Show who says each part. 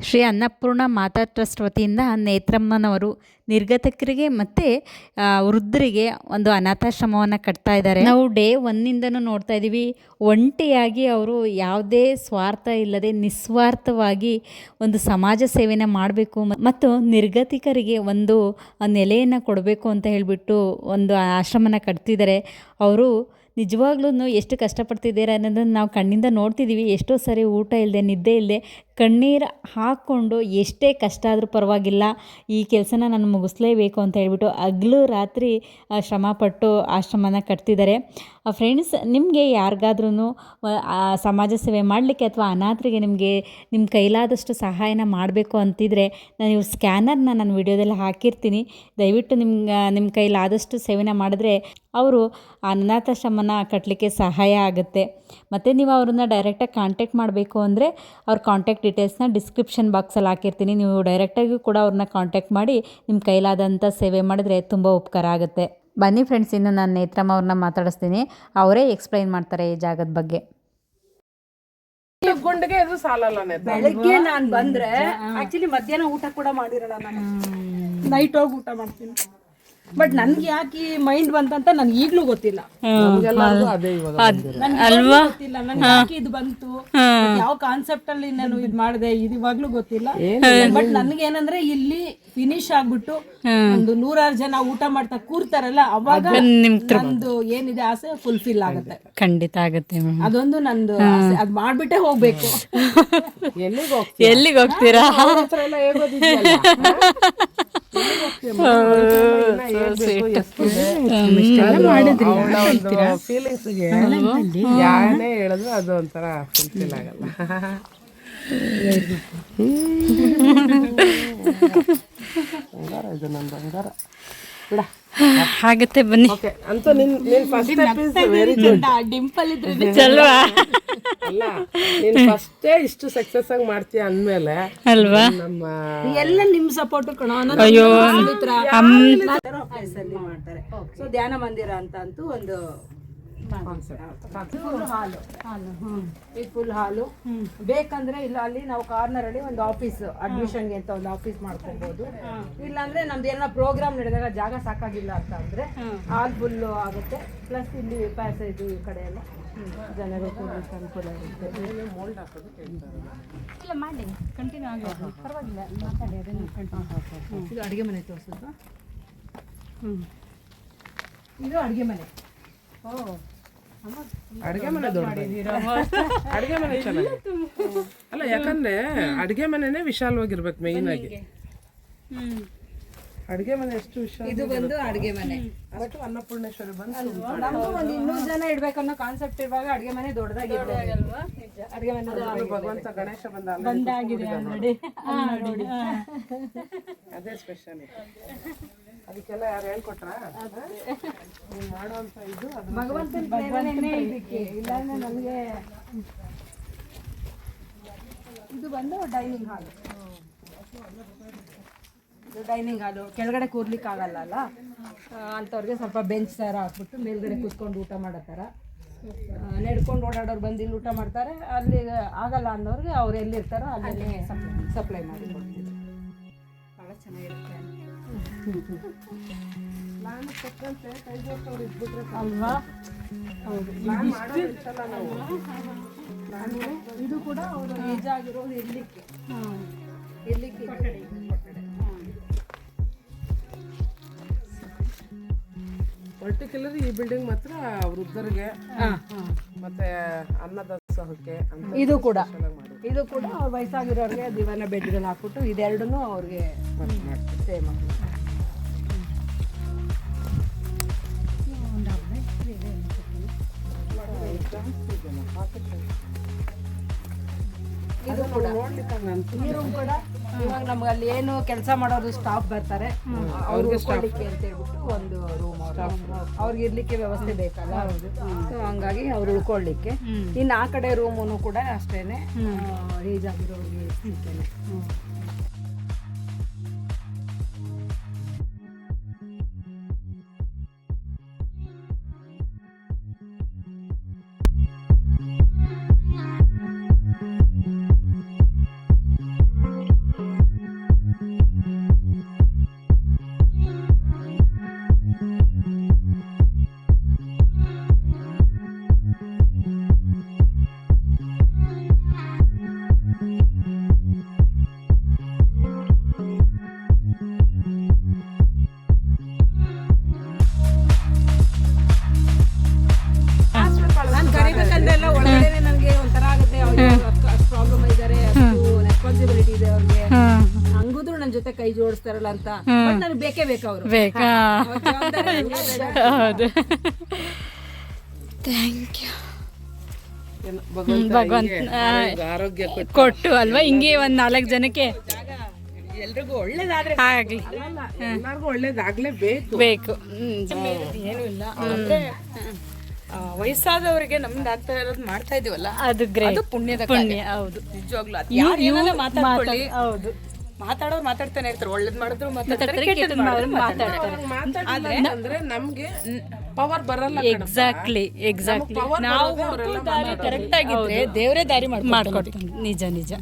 Speaker 1: ಶ್ರೀ ಅನ್ನಪೂರ್ಣ ಮಾತಾ trust ವತಿಯಿಂದ ನೇತ್ರಮ್ಮನವರು ನಿರ್ಗತಿಕರಿಗೆ ಮತ್ತು ವೃದ್ಧರಿಗೆ ಒಂದು ಅನಾಥಾಶ್ರಮವನ್ನು ಕಟ್ತಾ ಇದ್ದಾರೆ. ನಾವು ಡೇ 1ಇಂದನೂ ನೋಡ್ತಾ ಇದ್ದೀವಿ. ಒಂಟಿಯಾಗಿ ಅವರು ಯಾವುದೇ ಸ್ವಾರ್ಥ ಇಲ್ಲದೆ ನಿಸ್ವಾರ್ಥವಾಗಿ ಒಂದು ಸಮಾಜ ಸೇವೆನ ಮಾಡಬೇಕು ಮತ್ತು ನಿರ್ಗತಿಕರಿಗೆ ಒಂದು ನೆಲೆಯನ್ನು ಕೊಡಬೇಕು ಅಂತ ಹೇಳಿಬಿಟ್ಟು ಒಂದು ಆಶ್ರಮನ ಕಟ್ತಿದ್ದಾರೆ. ಅವರು ನಿಜವಾಗ್ಲೂ ಎಷ್ಟು ಕಷ್ಟಪಡ್ತಿದ್ದಾರೆ ಅನ್ನೋದನ್ನು ನಾವು ಕಣ್ಣಿಂದ ನೋಡ್ತಿದ್ದೀವಿ. ಎಷ್ಟೋ ಸರಿ ಊಟ ಇಲ್ಲದೆ ನಿದ್ದೆ ಇಲ್ಲದೆ ಕಣ್ಣೀರು ಹಾಕ್ಕೊಂಡು ಎಷ್ಟೇ ಕಷ್ಟ ಆದರೂ ಪರವಾಗಿಲ್ಲ, ಈ ಕೆಲಸನ ನಾನು ಮುಗಿಸ್ಲೇಬೇಕು ಅಂತ ಹೇಳ್ಬಿಟ್ಟು ಹಗಲು ರಾತ್ರಿ ಶ್ರಮಪಟ್ಟು ಆಶ್ರಮನ ಕಟ್ತಿದ್ದಾರೆ. ಫ್ರೆಂಡ್ಸ್, ನಿಮಗೆ ಯಾರಿಗಾದ್ರೂ ಸಮಾಜ ಸೇವೆ ಮಾಡಲಿಕ್ಕೆ ಅಥವಾ ಅನಾಥರಿಗೆ ನಿಮ್ಮ ಕೈಲಾದಷ್ಟು ಸಹಾಯನ ಮಾಡಬೇಕು ಅಂತಿದ್ರೆ ನೀವು ಸ್ಕ್ಯಾನರ್ನ ನಾನು ವಿಡಿಯೋದಲ್ಲಿ ಹಾಕಿರ್ತೀನಿ. ದಯವಿಟ್ಟು ನಿಮ್ಮ ಕೈಲಾದಷ್ಟು ಸೇವೆನ ಮಾಡಿದ್ರೆ ಅವರು ಅನಾಥಾಶ್ರಮನ ಕಟ್ಟಲಿಕ್ಕೆ ಸಹಾಯ ಆಗುತ್ತೆ. ಮತ್ತು ನೀವು ಅವ್ರನ್ನ ಡೈರೆಕ್ಟಾಗಿ ಕಾಂಟ್ಯಾಕ್ಟ್ ಮಾಡಬೇಕು ಅಂದರೆ ಅವ್ರ ಕಾಂಟ್ಯಾಕ್ಟ್ ಡೀಟೇಲ್ಸ್ನ ಡಿಸ್ಕ್ರಿಪ್ಷನ್ ಬಾಕ್ಸಲ್ಲಿ ಹಾಕಿರ್ತೀನಿ. ನೀವು ಡೈರೆಕ್ಟಾಗಿ ಕೂಡ ಅವ್ರನ್ನ ಕಾಂಟ್ಯಾಕ್ಟ್ ಮಾಡಿ ನಿಮ್ಮ ಕೈಲಾದಂಥ ಸೇವೆ ಮಾಡಿದ್ರೆ ತುಂಬ ಉಪಕಾರ ಆಗುತ್ತೆ. ಬನ್ನಿ ಫ್ರೆಂಡ್ಸ್, ಇನ್ನು ನಾನು ನೇತ್ರಮ್ಮ ಅವ್ರನ್ನ ಮಾತಾಡಿಸ್ತೀನಿ. ಅವರೇ ಎಕ್ಸ್ಪ್ಲೈನ್ ಮಾಡ್ತಾರೆ ಈ ಜಾಗದ ಬಗ್ಗೆ.
Speaker 2: ಬೆಳಗ್ಗೆ ನಾನು ಬಂದ್ರೆ ಆಕ್ಚುಲಿ ಮಧ್ಯಾಹ್ನ ಊಟ ಕೂಡ ಮಾಡಿರಲ್ಲ, ನಾನು ನೈಟ್ ಹೋಗಿ ಊಟ ಮಾಡ್ತೀನಿ. ಬಟ್ ನನ್ಗೆ ಯಾಕೆ ಮೈಂಡ್ ಬಂತಂತ ನನ್ಗೆ ಈಗ್ಲೂ ಗೊತ್ತಿಲ್ಲ ಅಲ್ವಾ, ನನ್ಗೆ ಯಾಕೆ ಇದು ಬಂತು, ಯಾವ ಕಾನ್ಸೆಪ್ಟ್ ಅಲ್ಲಿ ನಾನು ಇದು ಮಾಡಿದೆ ಇವಾಗ್ಲೂ ಗೊತ್ತಿಲ್ಲ. ಬಟ್ ನನ್ಗೆ ಏನಂದ್ರೆ ಇಲ್ಲಿ ಫಿನಿಶ್ ಆಗ್ಬಿಟ್ಟು ಒಂದು 100 ಜನ ಊಟ ಮಾಡ್ತಾ ಕೂರ್ತಾರಲ್ಲ, ಅವಾಗ ನಂದು ಏನಿದೆ ಆಸೆ ಫುಲ್ಫಿಲ್ ಆಗುತ್ತೆ.
Speaker 1: ಖಂಡಿತ ಆಗುತ್ತೆ.
Speaker 2: ಅದೊಂದು ನಂದು ಆಸೆ, ಅದ್ ಮಾಡ್ಬಿಟ್ಟೆ ಹೋಗ್ಬೇಕು.
Speaker 1: ಎಲ್ಲಿಗೆ ಹೋಗ್ತೀರಾ?
Speaker 3: ಫೀಲಿಂಗ್ಸ್ಗೆ ಯಾರೇ ಹೇಳಿದ್ರು ಅದು ಒಂಥರ ಫುಲ್ಫಿಲ್ ಆಗಲ್ಲ. ಇದು ನಂದು ಬಂಗಾರ ಬಿಡ
Speaker 1: ಆಗುತ್ತೆ. ಬನ್ನಿ.
Speaker 3: ಅಂತೂ ನಿನ್ ಫಸ್ಟ್ ವೆರಿ
Speaker 2: ಡಿಂಪಲ್ ಇದ್ರೆ
Speaker 1: ಅಲ್ವಾ,
Speaker 3: ಅಲ್ಲ ನೀನ್ ಫಸ್ಟೇ ಇಷ್ಟು ಸಕ್ಸಸ್ ಆಗಿ ಮಾಡ್ತೀಯ ಅಂದ್ಮೇಲೆ
Speaker 1: ಅಲ್ವಾ,
Speaker 3: ನಮ್ಮ
Speaker 2: ಎಲ್ಲ ನಿಮ್ ಸಪೋರ್ಟ್ ಕಣೋ.
Speaker 1: ಅಯ್ಯೋ
Speaker 2: ಮಾಡ್ತಾರೆ. ಸೊ ಧ್ಯಾನ ಮಂದಿರ ಅಂತ ಅಂತೂ ಒಂದು ಫುಲ್ ಹಾಲು ಬೇಕಂದ್ರೆ ಇಲ್ಲ, ಅಲ್ಲಿ ನಾವು ಕಾರ್ನರ್ ಅಲ್ಲಿ ಒಂದು ಆಫೀಸ್ ಅಡ್ಮಿಷನ್ಗೆ ಅಂತ ಒಂದು ಆಫೀಸ್ ಮಾಡ್ಕೊಬಹುದು. ಇಲ್ಲಾಂದ್ರೆ ನಮ್ದು ಏನೋ ಪ್ರೋಗ್ರಾಮ್ ನಡೆದಾಗ ಜಾಗ ಸಾಕಾಗಿಲ್ಲ ಅಂತ ಅಂದ್ರೆ ಹಾಲ್ ಫುಲ್ ಆಗುತ್ತೆ. ಪ್ಲಸ್ ಇಲ್ಲಿ ಪ್ಯಾಸೇಜ್ ಈ ಕಡೆ ಎಲ್ಲ ಜನರು ಕೂಡಲಿಕ್ಕೆ ಅನುಕೂಲ ಆಗುತ್ತೆ. ಇಲ್ಲ ಮಾಡಿ ಕಂಟಿನ್ಯೂ ಆಗೋದು ಪರವಾಗಿಲ್ಲ, ಮಾತಾಡಿ. ಇದು ಅಡುಗೆ ಮನೆ ತೋರಿಸೋದು. ಇದು ಅಡುಗೆ ಮನೆ.
Speaker 3: ಅಡ್ಗೆ ಮನೆ ದೊಡ್ಡ ಅಡ್ಗೆ ಮನೆ ಚೆನ್ನಾಗಿ ಅಲ್ಲ, ಯಾಕಂದ್ರೆ ಅಡ್ಗೆ ಮನೆನೇ ವಿಶಾಲವಾಗಿರ್ಬೇಕು ಮೇಯ್ನ್ ಆಗಿ. ಅಡ್ಗೆ ಮನೆ ಎಷ್ಟು ವಿಶಾಲ.
Speaker 2: ಇದು ಬಂದು ಅಡ್ಗೆ ಮನೆ.
Speaker 3: ಅಷ್ಟು ಅನ್ನಪೂರ್ಣೇಶ್ವರಿ ಬಂದು
Speaker 2: ನಮಗೂ ಒಂದು 200 ಜನ ಇಡ್ಬೇಕನ್ನೋ ಕಾನ್ಸೆಪ್ಟ್ ಇರುವಾಗ ಅಡ್ಗೆ ಮನೆ ದೊಡ್ಡದಾಗಿ ಅಡ್ಗೆ ಮನೆ
Speaker 3: ಭಗವಂತ ಗಣೇಶ
Speaker 2: ಬಂದಾಗಿದೆ ನೋಡಿ.
Speaker 3: ಅದೇ ಸ್ಪೆಷಲ್. ಅದಕ್ಕೆಲ್ಲ ಯಾರು ಹೇಳ್ಕೊಟ್ರ ಮಾಡುವಂತ ಇದು
Speaker 2: ಭಗವಂತನೇ ಇದಕ್ಕೆ. ಇಲ್ಲಾಂದ್ರೆ ನಮಗೆ ಇದು ಬಂದು ಡೈನಿಂಗ್ ಹಾಲ್. ಡೈನಿಂಗ್ ಹಾಲು ಕೆಳಗಡೆ ಕೂರ್ಲಿಕ್ಕೆ ಆಗಲ್ಲ ಅಲ್ಲ, ಅಂಥವ್ರಿಗೆ ಸ್ವಲ್ಪ ಬೆಂಚ್ ಥರ ಹಾಕ್ಬಿಟ್ಟು ಮೇಲ್ಗಡೆ ಕೂತ್ಕೊಂಡು ಊಟ ಮಾಡೋ ಥರ. ನಡ್ಕೊಂಡು ಓಡಾಡೋರು ಬಂದು ಇಲ್ಲಿ ಊಟ ಮಾಡ್ತಾರೆ. ಅಲ್ಲಿ ಆಗಲ್ಲ ಅನ್ನೋರಿಗೆ ಅವ್ರು ಎಲ್ಲಿರ್ತಾರೋ ಅಲ್ಲೇ ಸಪ್ಲೈ ಮಾಡಿ ಕೊಡ್ತೀವಿ. ಭಾಳ ಚೆನ್ನಾಗಿರುತ್ತೆ
Speaker 3: ನಾನು ಕೊಟ್ಟಂತೆ ಕೈಗೋರ್ತವ್ರು ಇದ್ಬಿಟ್ರೆ
Speaker 2: ಅಲ್ವಾ.
Speaker 3: ಹೌದು,
Speaker 2: ನಾನು ಇದು ಕೂಡ ಅವರು ನಿಜ ಆಗಿರೋದು ಇರ್ಲಿಕ್ಕೆ
Speaker 3: ಪರ್ಟಿಕ್ಯುಲರ್ ಈ ಬಿಲ್ಡಿಂಗ್ ಮಾತ್ರ ವೃದ್ಧರಿಗೆ ಮತ್ತೆ ಅನ್ನದಾಸೋಹಕ್ಕೆ.
Speaker 2: ಇದು ಕೂಡ ವಯಸ್ಸಾಗಿರೋರಿಗೆ ದಿವಾನ ಬೆಡ್ಗಳು ಹಾಕ್ಬಿಟ್ಟು ಇದೆರಡನ್ನೂ ಅವ್ರಿಗೆ ಸೇಮ್. ಇದು ಕೂಡ ಇವಾಗ ನಮ್ಗೆ ಅಲ್ಲಿ ಏನು ಕೆಲಸ ಮಾಡೋರು ಸ್ಟಾಫ್ ಬರ್ತಾರೆ, ಅವ್ರಿಗೆ ಉಳ್ಕೊಳ್ಳಿಕ್ಕೆ ಅಂತ ಹೇಳ್ಬಿಟ್ಟು ಒಂದು ರೂಮ್, ಅವ್ರಿಗೆ ಇರ್ಲಿಕ್ಕೆ ವ್ಯವಸ್ಥೆ ಬೇಕಲ್ಲ. ಸೊ ಹಂಗಾಗಿ ಅವ್ರು ಉಳ್ಕೊಳ್ಳಿಕ್ಕೆ. ಇನ್ನು ಆ ಕಡೆ ರೂಮು ಕೂಡ ಅಷ್ಟೇನೆ ಏಜ್ ಆಗಿರೋರಿಗೆ ಇರ್ಲಿಕ್ಕೆ. ಅವ್ರಿಗೆ
Speaker 1: ಹಾಂ
Speaker 2: ಹಂಗುದ್ರು ನನ್ನ ಜೊತೆ ಕೈ ಜೋಡಿಸ್ತಾರಲ್ಲ ಅಂತ ಬಟ್ ನನಗೆ ಬೇಕೇ ಬೇಕು ಅವರು
Speaker 1: ಬೇಕಾ ಹೌದು ಥ್ಯಾಂಕ್ ಯು
Speaker 3: ಏನು ಭಗವಂತ ಹಿಂಗೆ ಆರೋಗ್ಯ
Speaker 1: ಕೊಟ್ಟು ಅಲ್ವಾ ಹಿಂಗೆ ಒಂದು 4 ಜನಕ್ಕೆ
Speaker 2: ಎಲ್ರಿಗೂ ಒಳ್ಳೇದಾದ್ರೆ
Speaker 1: ಆಗಲಿ
Speaker 3: ಎಲ್ಲರಿಗೂ ಒಳ್ಳೇದಾಗ್ಲೇಬೇಕು.
Speaker 1: ಬೇಕು
Speaker 2: ಏನು ಇಲ್ಲ ಅಂದ್ರೆ ವಯಸ್ಸಾದವರಿಗೆ ನಮ್ದು ಆಗ್ತಾ ಇರೋದು ಮಾಡ್ತಾ ಇದೀವಲ್ಲ
Speaker 1: ಅದು ಗ್ರೇಟ್
Speaker 2: ಪುಣ್ಯದ
Speaker 1: ಪುಣ್ಯ ಹೌದು
Speaker 2: ನಿಜವಾಗ್ಲೂ ಅದು ಯಾರು ಏನಾರ ಮಾತಾಡ್ಕೊಳ್ಳಿ
Speaker 1: ಹೌದು
Speaker 2: ಮಾತಾಡೋರು ಮಾತಾಡ್ತಾನೆ ಇರ್ತಾರೆ ಒಳ್ಳೇದ್ ಮಾಡಿದ್ರು ಮಾತಾಡ್ತಾರೆ
Speaker 1: ಕೆಟ್ಟದ್
Speaker 2: ಕೆಟ್ಟದ್ ಮಾಡಿದ್ರು
Speaker 1: ಮಾತಾಡ್ತಾರೆ.
Speaker 2: ಮಾತಾಡ್ತಾರೆ
Speaker 3: ಮಾತಾಡಿಲ್ಲ ಅಂದ್ರೆ ನಮ್ಗೆ ಪವರ್ ಬರಲ್ಲ ಕಣಪ್ಪ.
Speaker 1: ಎಕ್ಸಾಕ್ಟ್ಲಿ
Speaker 3: power
Speaker 2: ನಾವು
Speaker 3: ಬರೋದು ಅವ್ರೆಲ್ಲ
Speaker 2: ದಾರಿ ಕರೆಕ್ಟ್ ಆಗಿದ್ರೆ ದೇವರೇ ದಾರಿ
Speaker 1: ಮಾಡ್ಕೊಡ್ತೀನಿ ನಿಜ ನಿಜ